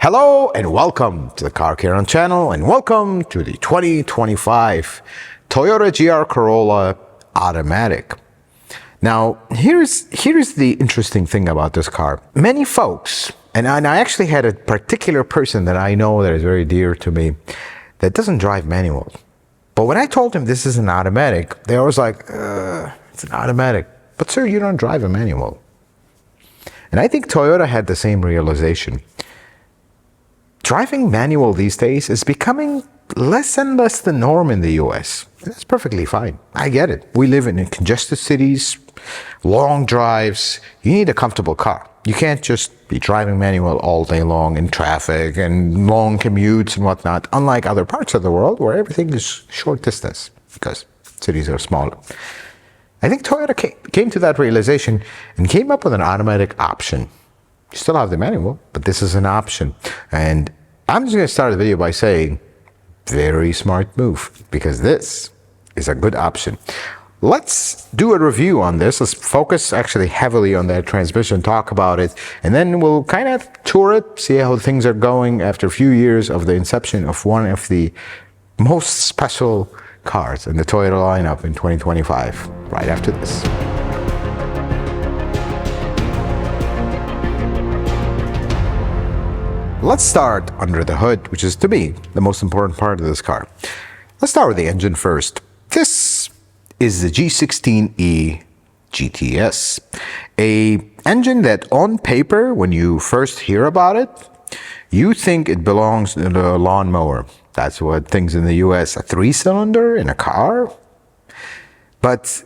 Hello and welcome to the Car Karen channel and welcome to the 2025 Toyota GR Corolla Automatic. Now, here's the interesting thing about this car. Many folks, and I actually had a particular person that I know that is very dear to me that doesn't drive manual. But when I told him this is an automatic, they always like, it's an automatic. But sir, you don't drive a manual. And I think Toyota had the same realization. Driving manual these days is becoming less and less the norm in the US. That's perfectly fine. I get it. We live in congested cities, long drives. You need a comfortable car. You can't just be driving manual all day long in traffic and long commutes and whatnot, unlike other parts of the world where everything is short distance because cities are smaller. I think Toyota came to that realization and came up with an automatic option. You still have the manual, but this is an option. And I'm just going to start the video by saying, very smart move, because this is a good option. Let's do a review on this. Let's focus actually heavily on that transmission, talk about it, and then we'll kind of tour it, see how things are going after a few years of the inception of one of the most special cars in the Toyota lineup in 2025, right after this. Let's start under the hood, which is, to me, the most important part of this car. Let's start with the engine first. This is the G16E GTS, a engine that on paper, when you first hear about it, you think it belongs in a lawnmower. That's what things in the US, a 3-cylinder in a car. But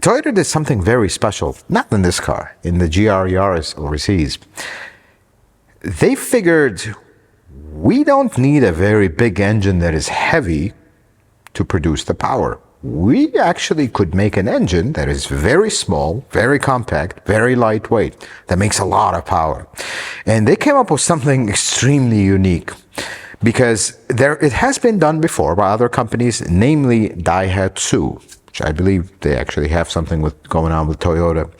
Toyota did something very special, not in this car, in the GR Yaris overseas. They figured we don't need a very big engine that is heavy to produce the power. We actually could make an engine that is very small, very compact, very lightweight, that makes a lot of power. And they came up with something extremely unique because it has been done before by other companies, namely Daihatsu, which I believe they actually have something going on with Toyota.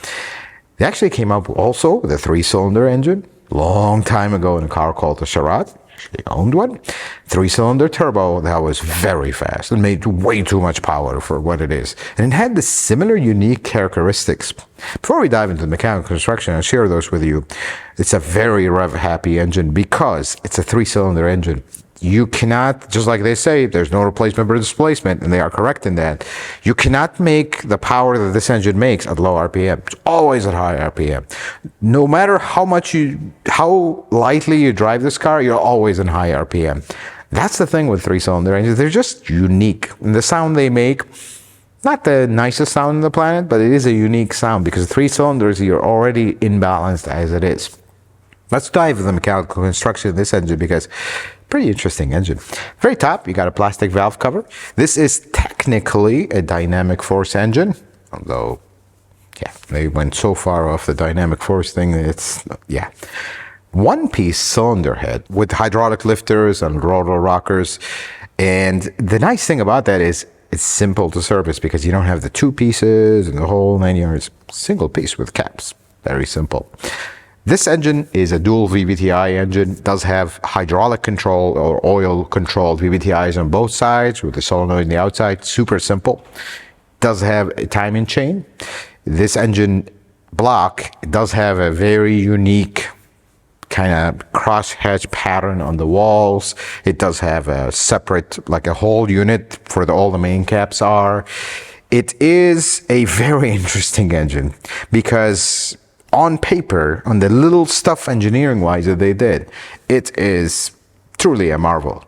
They actually came up also with a 3-cylinder engine. Long time ago in a car called the Charat. Actually owned one. 3-cylinder turbo that was very fast and made way too much power for what it is. And it had the similar unique characteristics. Before we dive into the mechanical construction, I'll share those with you. It's a very rev-happy engine because it's a 3-cylinder engine. You cannot, just like they say, there's no replacement for displacement, and they are correct in that. You cannot make the power that this engine makes at low RPM. It's always at high RPM. No matter how lightly you drive this car, you're always in high RPM. That's the thing with 3-cylinder engines. They're just unique. And the sound they make, not the nicest sound on the planet, but it is a unique sound because 3 cylinders, you're already imbalanced as it is. Let's dive into the mechanical construction of this engine because pretty interesting engine. Very top, you got a plastic valve cover. This is technically a dynamic force engine, although, yeah, they went so far off the dynamic force thing, one-piece cylinder head with hydraulic lifters and rotor rockers. And the nice thing about that is it's simple to service because you don't have the 2 pieces and the whole 9 yards. Single piece with caps. Very simple. This engine is a dual VVTi engine, does have hydraulic control or oil controlled VVTis on both sides with the solenoid on the outside, super simple. Does have a timing chain. This engine block does have a very unique kind of crosshatch pattern on the walls. It does have a separate, like a whole unit for all the main caps are. It is a very interesting engine because on paper, on the little stuff engineering-wise that they did, it is truly a marvel.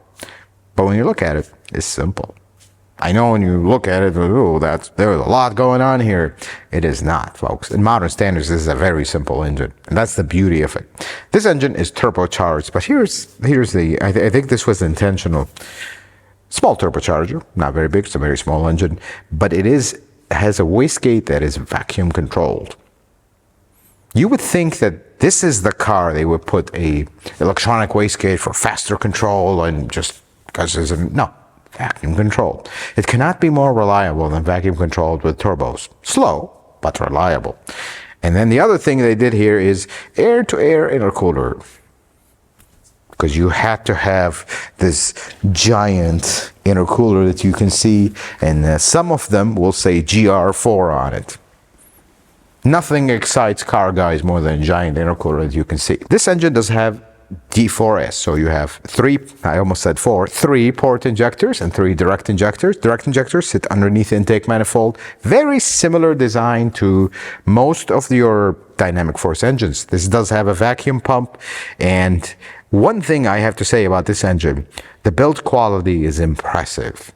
But when you look at it, it's simple. I know when you look at it, oh, there's a lot going on here. It is not, folks. In modern standards, this is a very simple engine, and that's the beauty of it. This engine is turbocharged, but I think this was intentional. Small turbocharger, not very big, it's a very small engine, but it has a wastegate that is vacuum controlled. You would think that this is the car they would put a electronic wastegate for faster control and just because no, vacuum controlled. It cannot be more reliable than vacuum controlled with turbos. Slow, but reliable. And then the other thing they did here is air-to-air intercooler. because you had to have this giant intercooler that you can see, and some of them will say GR4 on it. Nothing excites car guys more than a giant intercooler that you can see. This engine does have D4S, so you have three port injectors and 3 direct injectors. Direct injectors sit underneath the intake manifold. Very similar design to most of your dynamic force engines. This does have a vacuum pump, and one thing I have to say about this engine, the build quality is impressive.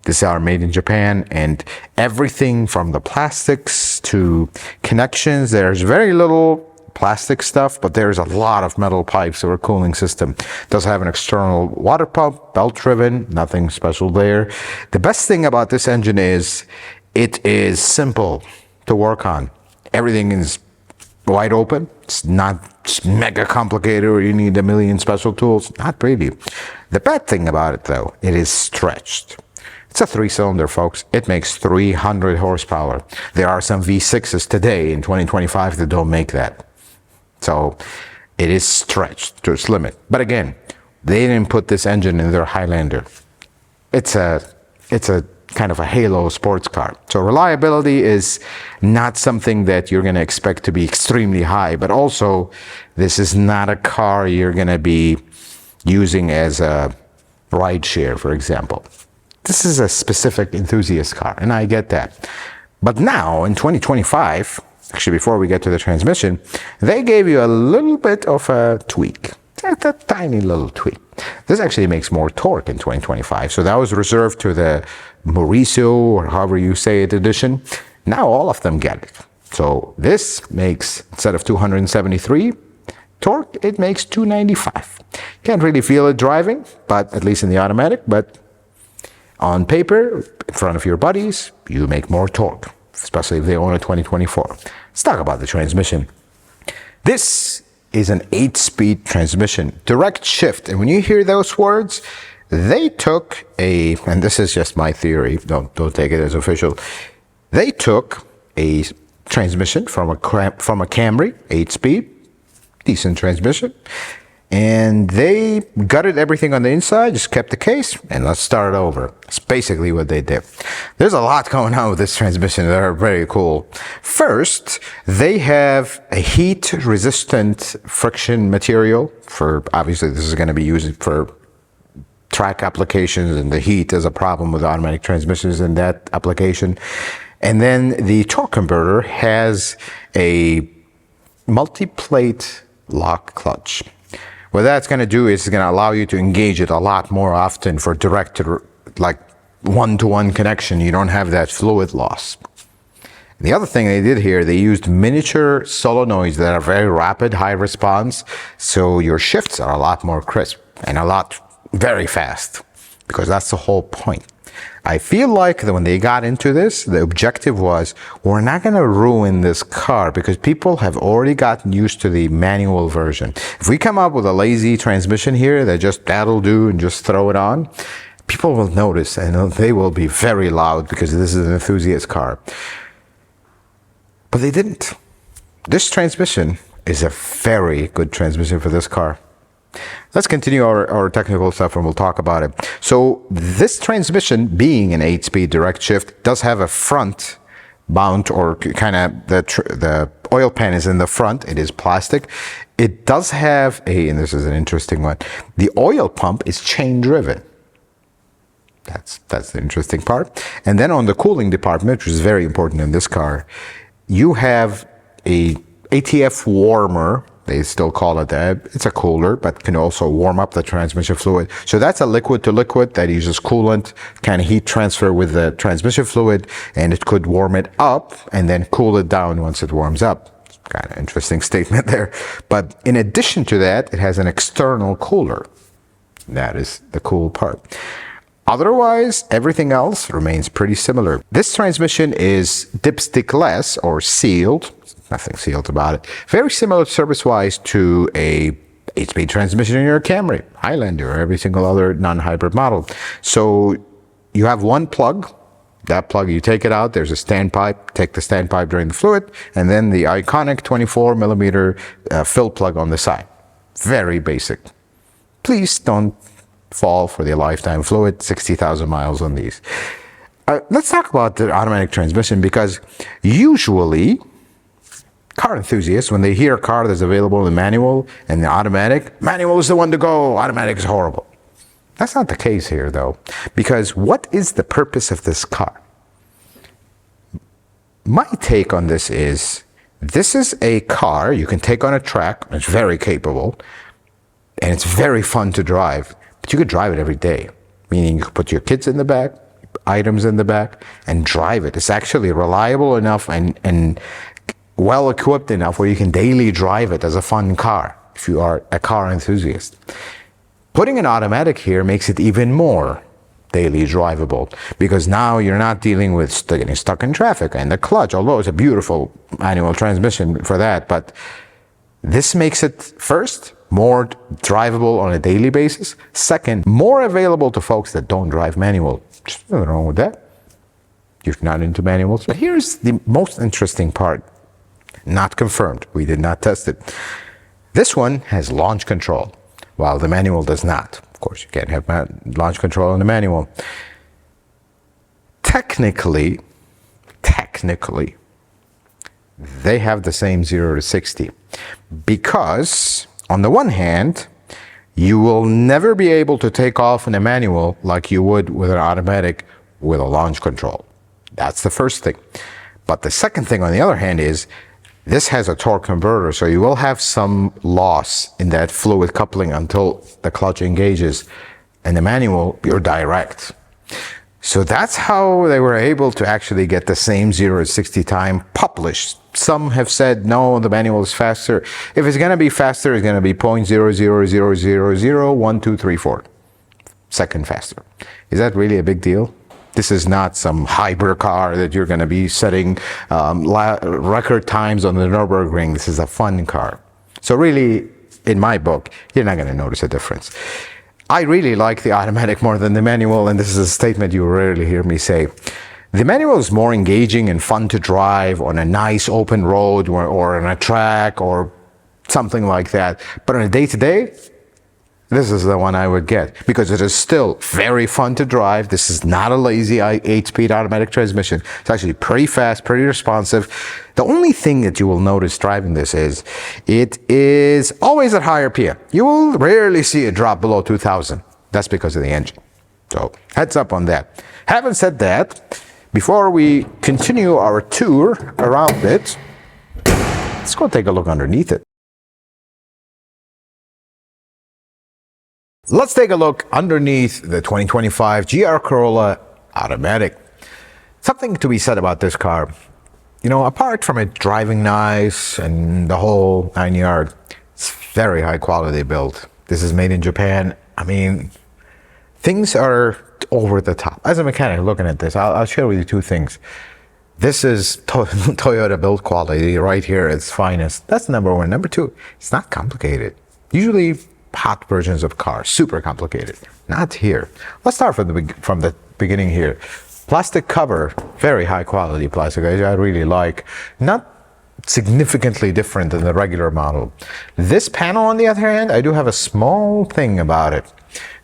These are made in Japan, and everything from the plastics to connections, there's very little plastic stuff, but there's a lot of metal pipes or a cooling system. It does have an external water pump, belt driven, nothing special there. The best thing about this engine is it is simple to work on. Everything is wide open. It's not mega complicated or you need a million special tools. Not really. The bad thing about it though, it is stretched. It's a 3-cylinder, folks. It makes 300 horsepower. There are some V6s today in 2025 that don't make that. So it is stretched to its limit. But again, they didn't put this engine in their Highlander. It's a kind of a halo sports car. So reliability is not something that you're going to expect to be extremely high, but also this is not a car you're going to be using as a ride share, for example. This is a specific enthusiast car, and I get that. But now in 2025, actually before we get to the transmission, they gave you a little bit of a tweak. Just a tiny little tweak. This actually makes more torque in 2025. So that was reserved to the Mauricio, or however you say it, edition. Now all of them get it. So this makes, instead of 273 torque, it makes 295. Can't really feel it driving, but at least in the automatic, but on paper, in front of your buddies, you make more torque, especially if they own a 2024. Let's talk about the transmission. This is an 8-speed transmission, direct shift. And when you hear those words, they took and this is just my theory, don't take it as official. They took a transmission from a Camry, 8-speed, decent transmission, and they gutted everything on the inside, just kept the case, and let's start over. That's basically what they did. There's a lot going on with this transmission that are very cool. First, they have a heat-resistant friction material for, obviously this is going to be used for track applications, and the heat is a problem with automatic transmissions in that application. And then the torque converter has a multi-plate lock clutch. What that's going to do is it's going to allow you to engage it a lot more often for direct, like one-to-one connection. You don't have that fluid loss. And the other thing they did here, they used miniature solenoids that are very rapid, high response. So your shifts are a lot more crisp and very fast, because that's the whole point. I feel like that when they got into this, the objective was, we're not going to ruin this car because people have already gotten used to the manual version. If we come up with a lazy transmission here that just that'll do and just throw it on, people will notice and they will be very loud because this is an enthusiast car. But they didn't. This transmission is a very good transmission for this car. Let's continue our technical stuff and we'll talk about it. So this transmission, being an 8-speed direct shift, does have a front mount, or kind of the oil pan is in the front. It is plastic. It does have and this is an interesting one, the oil pump is chain driven. That's the interesting part. And then on the cooling department, which is very important in this car, you have a ATF warmer. They still call it that. It's a cooler, but can also warm up the transmission fluid. So that's a liquid to liquid that uses coolant, kind of heat transfer with the transmission fluid, and it could warm it up and then cool it down once it warms up. It's kind of interesting statement there. But in addition to that, it has an external cooler. That is the cool part. Otherwise, everything else remains pretty similar. This transmission is dipstick-less or sealed. Nothing sealed about it. Very similar service-wise to a 8-speed transmission in your Camry, Highlander, or every single other non-hybrid model. So you have one plug. That plug, you take it out. There's a standpipe. Take the standpipe, drain the fluid, and then the iconic 24 millimeter fill plug on the side. Very basic. please don't fall for the lifetime fluid, 60,000 miles on these. Let's talk about the automatic transmission, because usually car enthusiasts, when they hear a car that's available in manual and the automatic, manual is the one to go, automatic is horrible. That's not the case here though, because what is the purpose of this car? My take on this is a car you can take on a track. It's very capable and it's very fun to drive, but you could drive it every day, meaning you could put your kids in the back, items in the back, and drive it. It's actually reliable enough and well equipped enough where you can daily drive it as a fun car if you are a car enthusiast. Putting an automatic here makes it even more daily drivable, because now you're not dealing with getting stuck in traffic and the clutch, although it's a beautiful manual transmission for that. But this makes it, first, more drivable on a daily basis. Second, more available to folks that don't drive manual. There's nothing wrong with that. You're not into manuals. But here's the most interesting part. Not confirmed. We did not test it. This one has launch control, while the manual does not. Of course, you can't have launch control in the manual. Technically, they have the same 0 to 60, because on the one hand, you will never be able to take off in a manual like you would with an automatic with a launch control. That's the first thing. But the second thing, on the other hand, is this has a torque converter, so you will have some loss in that fluid coupling until the clutch engages. In the manual, you're direct. So that's how they were able to actually get the same 0 to 60 time published. Some have said, no, the manual is faster. If it's going to be faster, it's going to be 0.000001234 second faster. Is that really a big deal? This is not some hybrid car that you're going to be setting record times on the Nürburgring. This is a fun car. So really, in my book, you're not going to notice a difference. I really like the automatic more than the manual, and this is a statement you rarely hear me say. The manual is more engaging and fun to drive on a nice open road or on a track or something like that. But on a day-to-day, this is the one I would get, because it is still very fun to drive. This is not a lazy 8-speed automatic transmission. It's actually pretty fast, pretty responsive. The only thing that you will notice driving this is it is always at higher RPM. You will rarely see it drop below 2,000. That's because of the engine. So heads up on that. Having said that, before we continue our tour around it, let's go take a look underneath it. Let's take a look underneath the 2025 GR Corolla Automatic. Something to be said about this car. You know, apart from it driving nice and the whole 9 yard, it's very high quality build. This is made in Japan. I mean, things are over the top. As a mechanic looking at this, I'll share with you two things. This is Toyota build quality right here at its finest. That's number one. Number two, it's not complicated. Usually hot versions of cars, super complicated. Not here. Let's start from the beginning here. Plastic cover, very high quality plastic, I really like. Not significantly different than the regular model. This panel, on the other hand, I do have a small thing about it.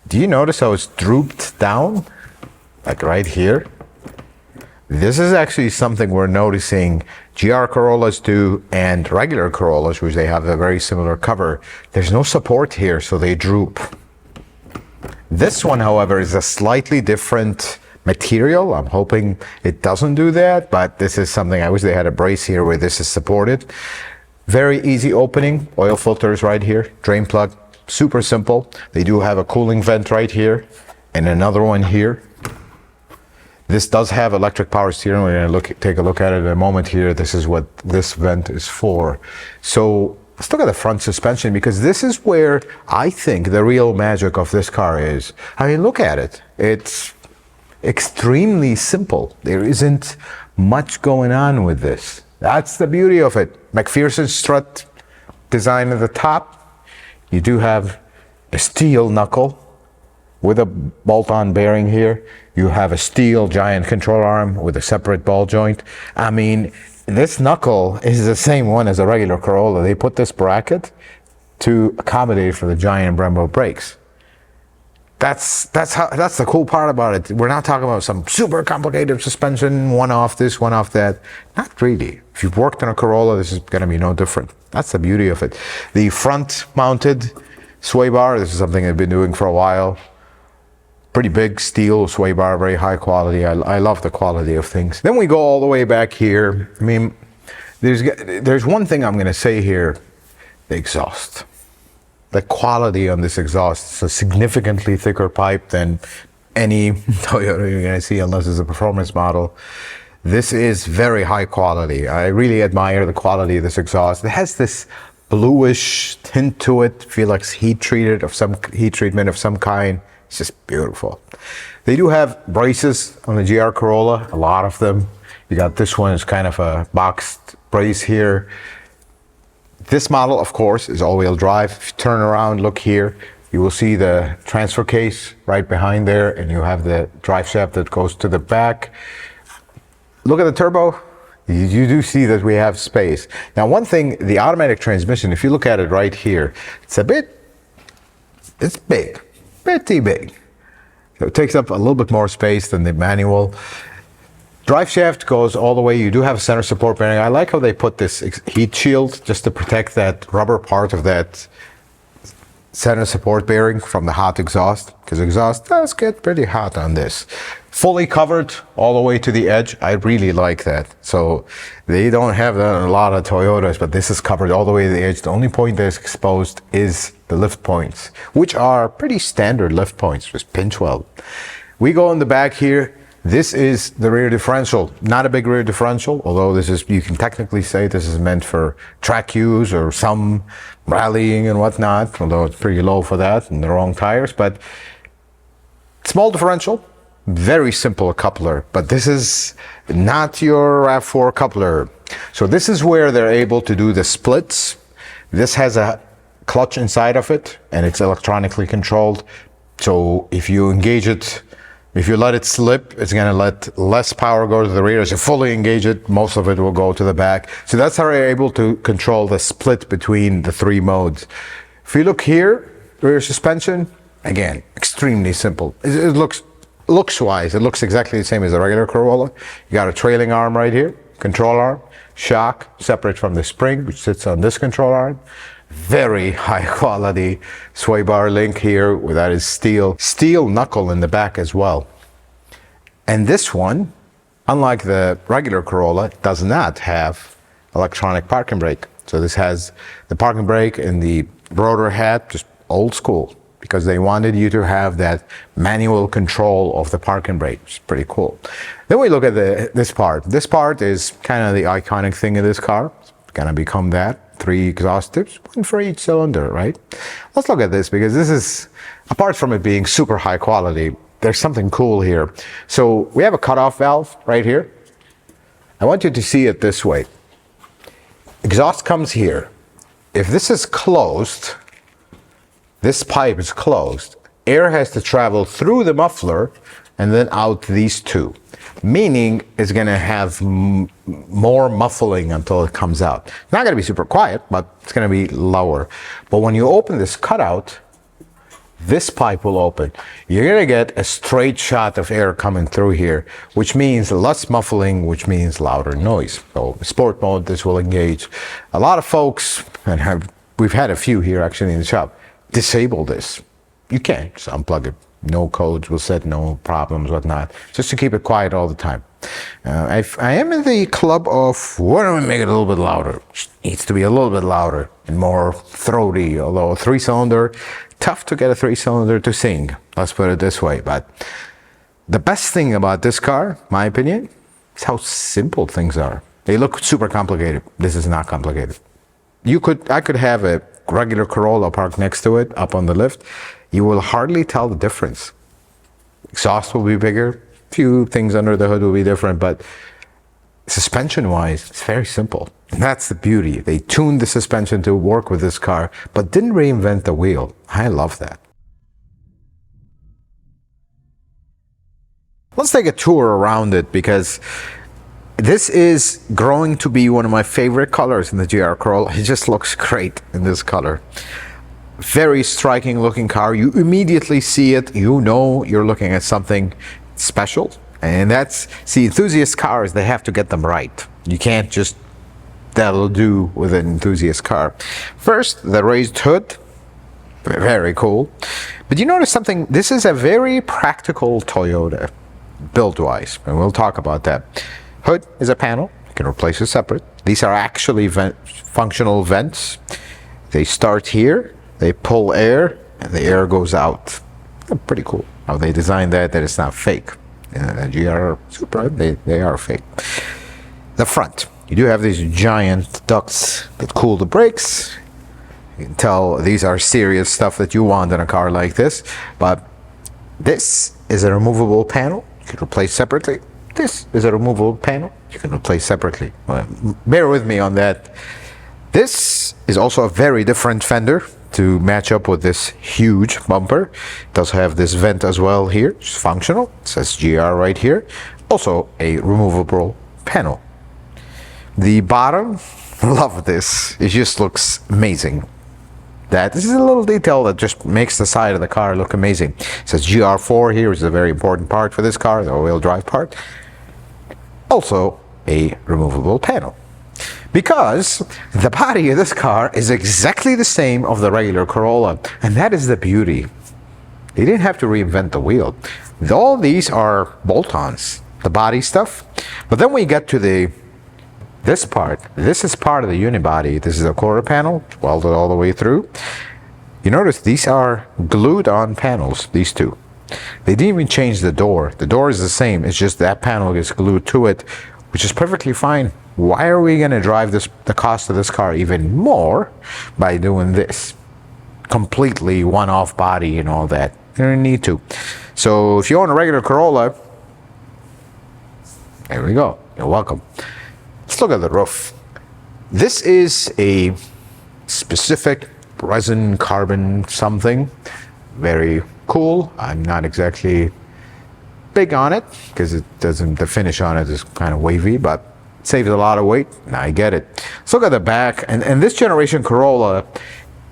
Do you notice how it's drooped down? Like right here? This is actually something we're noticing GR Corollas do, and regular Corollas, which they have a very similar cover. There's no support here, so they droop. This one, however, is a slightly different material. I'm hoping it doesn't do that, but this is something, I wish they had a brace here where this is supported. Very easy opening, oil filters right here, drain plug, super simple. They do have a cooling vent right here and another one here. This does have electric power steering. We're going to take a look at it in a moment here. This is what this vent is for. So let's look at the front suspension, because this is where I think the real magic of this car is. I mean, look at it. It's extremely simple. There isn't much going on with this. That's the beauty of it. McPherson strut design at the top. You do have a steel knuckle with a bolt-on bearing here. You have a steel giant control arm with a separate ball joint. I mean, this knuckle is the same one as a regular Corolla. They put this bracket to accommodate for the giant Brembo brakes. That's the cool part about it. We're not talking about some super complicated suspension, one off this, one off that. Not really. If you've worked on a Corolla, this is going to be no different. That's the beauty of it. The front mounted sway bar, this is something I've been doing for a while. Pretty big steel sway bar, very high quality. I love the quality of things. Then we go all the way back here. I mean, there's one thing I'm going to say here: the exhaust. The quality on this exhaust is a significantly thicker pipe than any Toyota you're going to see, unless it's a performance model. This is very high quality. I really admire the quality of this exhaust. It has this bluish tint to it. Feel like heat treatment of some kind. It's just beautiful. They do have braces on the GR Corolla, a lot of them. You got this one, it's kind of a boxed brace here. This model, of course, is all-wheel drive. If you turn around, look here, you will see the transfer case right behind there, and you have the drive shaft that goes to the back. Look at the turbo. You do see that we have space. Now, one thing, the automatic transmission, if you look at it right here, it's big, pretty big. So it takes up a little bit more space than the manual. Drive shaft goes all the way. You do have a center support bearing. I like how they put this heat shield just to protect that rubber part of that center support bearing from the hot exhaust, because exhaust does get pretty hot on this. Fully covered all the way to the edge. I really like that. So they don't have that in a lot of Toyotas, but this is covered all the way to the edge. The only point that's exposed is the lift points, which are pretty standard lift points, just pinch weld. We go in the back here. This is the rear differential. Not a big rear differential, although this is, you can technically say this is meant for track use or some rallying and whatnot, although it's pretty low for that and the wrong tires. But small differential, very simple coupler, but this is not your RAV4 coupler. So this is where they're able to do the splits. This has a clutch inside of it and it's electronically controlled. So if you engage it, if you let it slip, it's going to let less power go to the rear. As you fully engage it, most of it will go to the back. So that's how you're able to control the split between the three modes. If you look here, rear suspension, again, extremely simple. It looks-wise, it looks exactly the same as a regular Corolla. You got a trailing arm right here, control arm, shock, separate from the spring, which sits on this control arm. Very high quality sway bar link here, that is steel knuckle in the back as well. And this one, unlike the regular Corolla, does not have electronic parking brake. So this has the parking brake and the rotor hat, just old school, because they wanted you to have that manual control of the parking brake, which is pretty cool. Then we look at this part. This part is kind of the iconic thing in this car. It's gonna become that. 3 exhaust tips, 1 for each cylinder, right? Let's look at this, because this is, apart from it being super high quality, there's something cool here. So we have a cutoff valve right here. I want you to see it this way. Exhaust comes here. If this is closed, this pipe is closed, air has to travel through the muffler and then out these two, meaning it's going to have more muffling until it comes out. It's not going to be super quiet, but it's going to be lower. But when you open this cutout, this pipe will open. You're going to get a straight shot of air coming through here, which means less muffling, which means louder noise. So sport mode, this will engage. A lot of folks, and we've had a few here actually in the shop, disable this. You can't just unplug it. No codes will set, no problems, whatnot. Just to keep it quiet all the time. I am in the club of, why don't we make it a little bit louder? It needs to be a little bit louder and more throaty, although a 3-cylinder, tough to get a 3-cylinder to sing. Let's put it this way. But the best thing about this car, my opinion, is how simple things are. They look super complicated. This is not complicated. I could have a regular Corolla parked next to it, up on the lift. You will hardly tell the difference. Exhaust will be bigger, few things under the hood will be different, but suspension-wise, it's very simple. And that's the beauty. They tuned the suspension to work with this car, but didn't reinvent the wheel. I love that. Let's take a tour around it, because this is growing to be one of my favorite colors in the GR Corolla. It just looks great in this color. Very striking looking car. You immediately see it. You know you're looking at something special. And that's, see, enthusiast cars, they have to get them right. You can't just, that'll do with an enthusiast car. First, the raised hood. Very cool. But you notice something, this is a very practical Toyota, build-wise, and we'll talk about that. Hood is a panel. You can replace it separate. These are actually functional vents. They start here. They pull air, and the air goes out. Pretty cool how they designed that it's not fake. GR Supra, they are fake. The front, you do have these giant ducts that cool the brakes. You can tell these are serious stuff that you want in a car like this. But this is a removable panel. You can replace separately. This is a removable panel. You can replace separately. Bear with me on that. This is also a very different fender to match up with this huge bumper. It does have this vent as well here, which is functional. It says GR right here. Also a removable panel. The bottom, love this. It just looks amazing. This is a little detail that just makes the side of the car look amazing. It says GR4 here, which is a very important part for this car, the all-wheel drive part. Also a removable panel. Because the body of this car is exactly the same of the regular Corolla, and that is the beauty. They didn't have to reinvent the wheel. All these are bolt-ons, the body stuff. But then we get to this part. This is part of the unibody. This is a quarter panel, welded all the way through. You notice these are glued on panels, these two. They didn't even change the door. The door is the same, it's just that panel gets glued to it, which is perfectly fine. Why are we going to drive the cost of this car even more by doing this? Completely one-off body and all that. You don't need to. So if you own a regular Corolla, there we go. You're welcome. Let's look at the roof. This is a specific resin carbon something. Very cool. I'm not exactly big on it because the finish on it is kind of wavy, but saves a lot of weight. I get it. Let's look at the back. And this generation Corolla,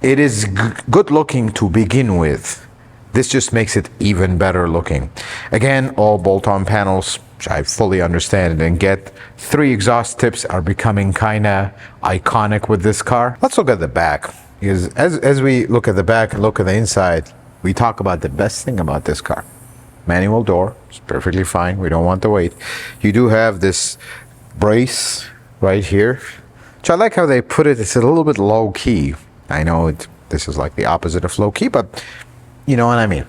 it is good looking to begin with. This just makes it even better looking. Again, all bolt-on panels, which I fully understand and get. 3 exhaust tips are becoming kind of iconic with this car. Let's look at the back. Because as we look at the back and look at the inside, we talk about the best thing about this car. Manual door, it's perfectly fine. We don't want the weight. You do have this brace right here, which I like how they put it. It's a little bit low key. I know this is like the opposite of low key, but you know what I mean.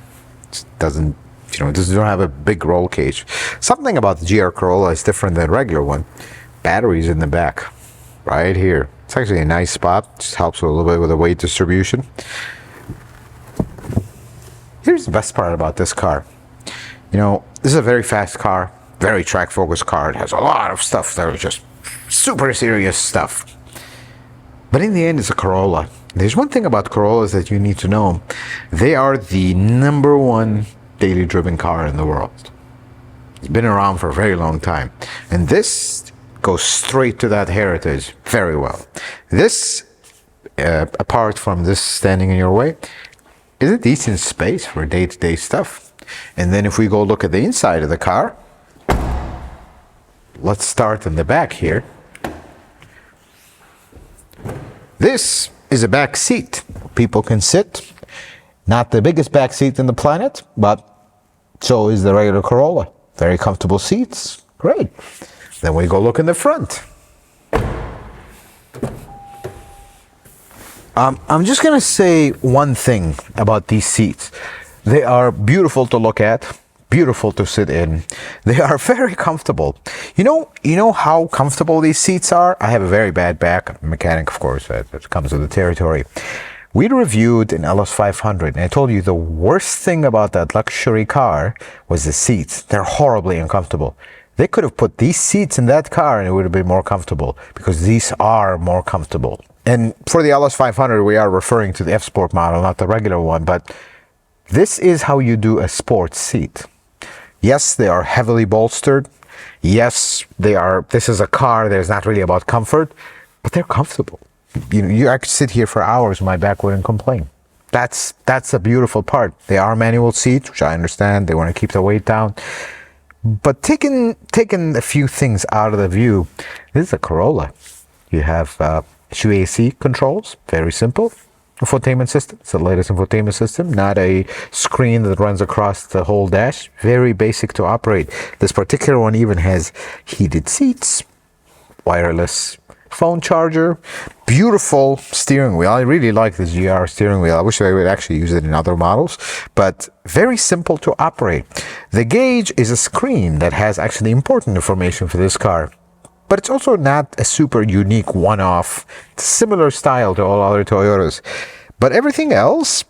It doesn't have a big roll cage. Something about the GR Corolla is different than regular one. Batteries in the back, right here. It's actually a nice spot. Just helps a little bit with the weight distribution. Here's the best part about this car. You know, this is a very fast car, very track-focused car. It has a lot of stuff that is just super serious stuff. But in the end, it's a Corolla. There's one thing about Corollas that you need to know. They are the #1 daily driven car in the world. It's been around for a very long time. And this goes straight to that heritage very well. This, apart from this standing in your way, is a decent space for day-to-day stuff. And then if we go look at the inside of the car, let's start in the back here. This is a back seat. People can sit. Not the biggest back seat in the planet, but so is the regular Corolla. Very comfortable seats. Great. Then we go look in the front. I'm just going to say one thing about these seats. They are beautiful to look at, beautiful to sit in. They are very comfortable. You know how comfortable these seats are? I have a very bad back. I'm a mechanic, of course, that comes with the territory. We reviewed an LS500, and I told you the worst thing about that luxury car was the seats. They're horribly uncomfortable. They could have put these seats in that car and it would have been more comfortable, because these are more comfortable. And for the LS500, we are referring to the F Sport model, not the regular one, but this is how you do a sports seat. Yes, they are heavily bolstered. Yes, this is a car that is not really about comfort, but they're comfortable. I could sit here for hours, my back wouldn't complain. That's a beautiful part. They are manual seats, which I understand. They want to keep the weight down. But taking a few things out of the view, this is a Corolla. You have HVAC controls, very simple. Infotainment system, it's the latest infotainment system, not a screen that runs across the whole dash. Very basic to operate. This particular one even has heated seats, wireless phone charger, beautiful steering wheel. I really like this GR steering wheel. I wish I would actually use it in other models, but very simple to operate. The gauge is a screen that has actually important information for this car, but it's also not a super unique one-off, similar style to all other Toyotas. But everything else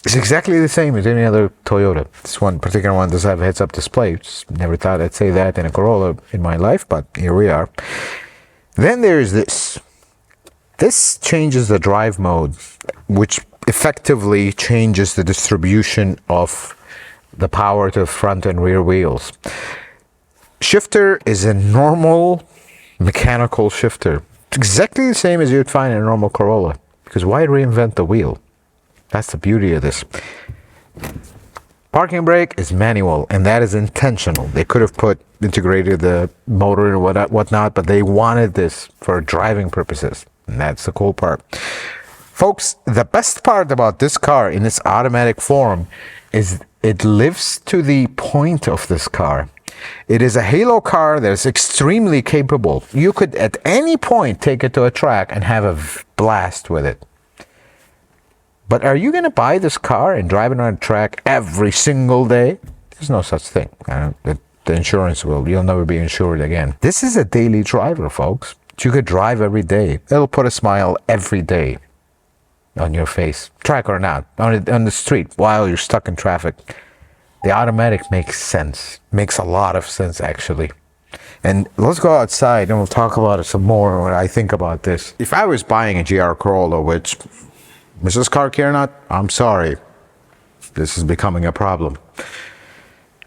is exactly the same as any other Toyota. This one particular one does have a heads-up display. Just never thought I'd say that in a Corolla in my life, but here we are. Then there's this. This changes the drive mode, which effectively changes the distribution of the power to the front and rear wheels. Shifter is a normal mechanical shifter. It's exactly the same as you'd find in a normal Corolla, because why reinvent the wheel? That's the beauty of this. Parking brake is manual, and that is intentional. They could have integrated the motor and whatnot, but they wanted this for driving purposes, and that's the cool part. Folks, the best part about this car in its automatic form is it lives to the point of this car. It is a halo car that is extremely capable. You could at any point take it to a track and have a blast with it. But are you going to buy this car and drive it on a track every single day? There's no such thing. The insurance you'll never be insured again. This is a daily driver, folks. You could drive every day. It'll put a smile every day on your face, track or not, on the street while you're stuck in traffic. The automatic makes sense. Makes a lot of sense, actually. And let's go outside and we'll talk about it some more when I think about this. If I was buying a GR Corolla, which Mrs. Car Care Nut, I'm sorry, this is becoming a problem.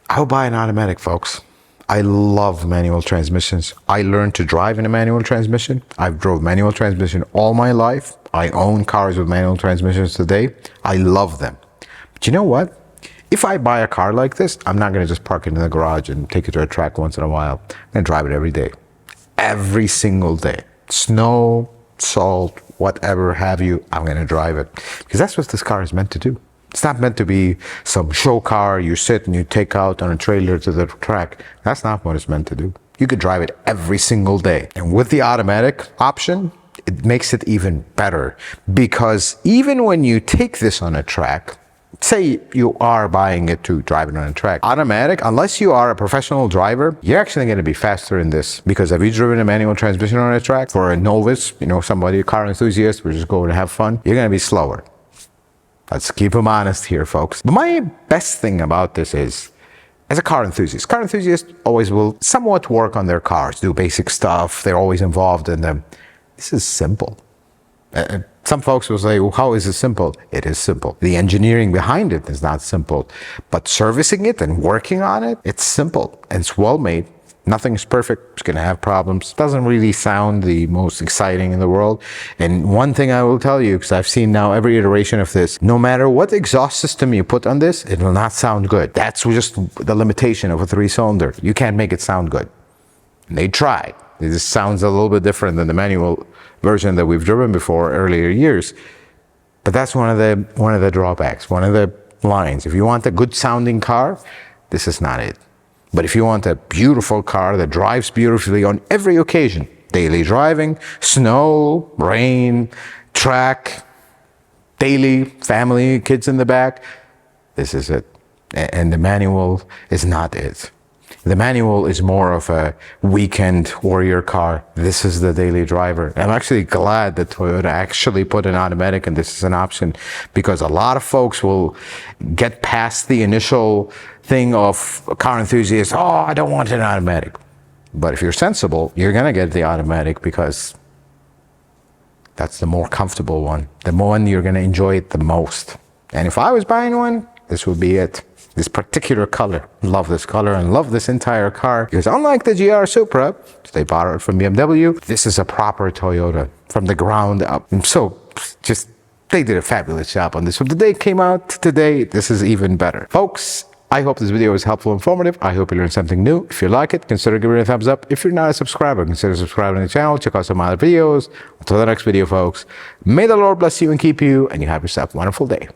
I'll buy an automatic, folks. I love manual transmissions. I learned to drive in a manual transmission. I've drove manual transmission all my life. I own cars with manual transmissions today. I love them. But you know what? If I buy a car like this, I'm not going to just park it in the garage and take it to a track once in a while. I'm going to drive it every day. Every single day. Snow, salt, whatever have you, I'm going to drive it. Because that's what this car is meant to do. It's not meant to be some show car you sit and you take out on a trailer to the track. That's not what it's meant to do. You could drive it every single day. And with the automatic option, it makes it even better. Because even when you take this on a track, say you are buying it to drive it on a track, automatic, unless you are a professional driver, you're actually going to be faster in this. Because have you driven a manual transmission on a track? For a novice, somebody, a car enthusiast, we're just going to have fun, you're going to be slower. Let's keep them honest here, folks. But my best thing about this is, as a car enthusiast always will somewhat work on their cars, do basic stuff. They're always involved in them. This is simple. Some folks will say, well, how is it simple? It is simple. The engineering behind it is not simple, but servicing it and working on it, it's simple and it's well made. Nothing is perfect. It's going to have problems. Doesn't really sound the most exciting in the world. And one thing I will tell you, because I've seen now every iteration of this, no matter what exhaust system you put on this, it will not sound good. That's just the limitation of a 3-cylinder. You can't make it sound good. And they tried. It just sounds a little bit different than the manual version that we've driven before earlier years. But that's one of the drawbacks, one of the lines. If you want a good sounding car, this is not it. But if you want a beautiful car that drives beautifully on every occasion, daily driving, snow, rain, track, daily, family, kids in the back, this is it. And the manual is not it. The manual is more of a weekend warrior car. This is the daily driver. I'm actually glad that Toyota actually put an automatic and this is an option, because a lot of folks will get past the initial thing of car enthusiasts, oh, I don't want an automatic. But if you're sensible, you're going to get the automatic because that's the more comfortable one, the one you're going to enjoy it the most. And if I was buying one, this would be it. This particular color. Love this color and love this entire car, because unlike the GR Supra, they borrowed from BMW, this is a proper Toyota from the ground up. And so just they did a fabulous job on this. From the day it came out to today, this is even better. Folks, I hope this video was helpful and informative. I hope you learned something new. If you like it, consider giving it a thumbs up. If you're not a subscriber, consider subscribing to the channel. Check out some other videos. Until the next video, folks, may the Lord bless you and keep you, and you have yourself a wonderful day.